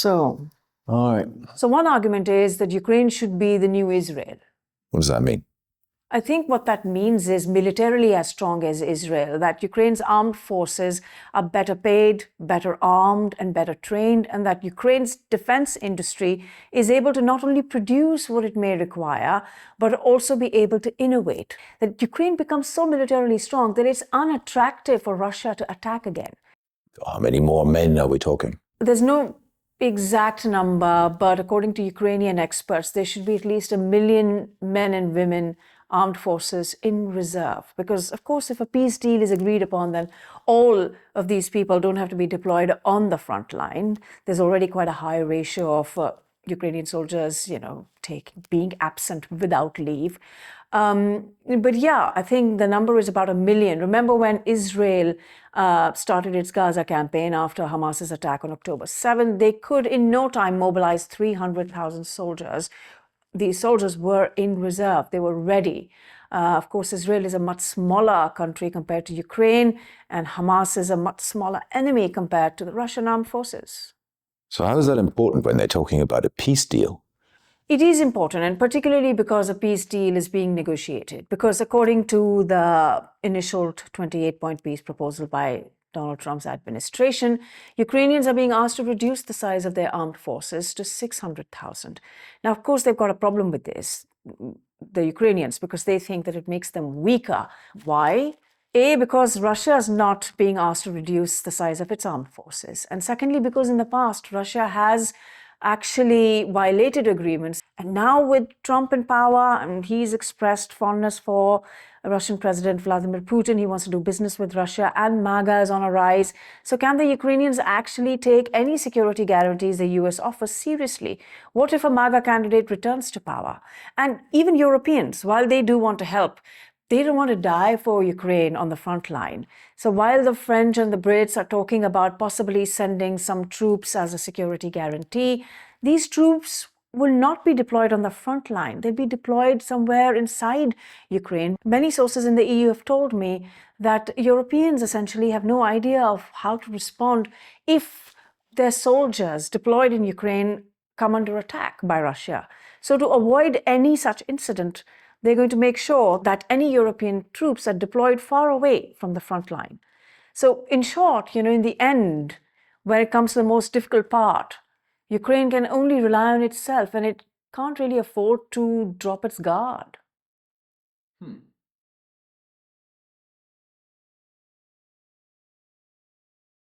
So, All right. so one argument is that Ukraine should be the new Israel. What does that mean? I think what that means is militarily as strong as Israel, that Ukraine's armed forces are better paid, better armed, and better trained, and that Ukraine's defense industry is able to not only produce what it may require, but also be able to innovate. That Ukraine becomes so militarily strong that it's unattractive for Russia to attack again. How many more men are we talking? There's no exact number, but according to Ukrainian experts, there should be at least 1 million men and women armed forces in reserve. Because, of course, if a peace deal is agreed upon, then all of these people don't have to be deployed on the front line. There's already quite a high ratio of Ukrainian soldiers, being absent without leave. But yeah, I think the number is about 1 million. Remember when Israel started its Gaza campaign after Hamas's attack on October 7th, they could in no time mobilize 300,000 soldiers. These soldiers were in reserve. They were ready. Of course, Israel is a much smaller country compared to Ukraine, and Hamas is a much smaller enemy compared to the Russian armed forces. So how is that important when they're talking about a peace deal? It is important, and particularly because a peace deal is being negotiated. Because according to the initial 28-point peace proposal by Donald Trump's administration, Ukrainians are being asked to reduce the size of their armed forces to 600,000. Now, of course, they've got a problem with this, the Ukrainians, because they think that it makes them weaker. Why? A, because Russia is not being asked to reduce the size of its armed forces. And secondly, because in the past, Russia has actually violated agreements. And now with Trump in power, and he's expressed fondness for Russian President Vladimir Putin. He wants to do business with Russia, and MAGA is on a rise. So can the Ukrainians actually take any security guarantees the US offers seriously? What if a MAGA candidate returns to power? And even Europeans, while they do want to help, they don't want to die for Ukraine on the front line. So while the French and the Brits are talking about possibly sending some troops as a security guarantee, these troops will not be deployed on the front line. They'll be deployed somewhere inside Ukraine. Many sources in the EU have told me that Europeans essentially have no idea of how to respond if their soldiers deployed in Ukraine come under attack by Russia. So to avoid any such incident, they're going to make sure that any European troops are deployed far away from the front line. So in short, in the end, when it comes to the most difficult part, Ukraine can only rely on itself, and it can't really afford to drop its guard.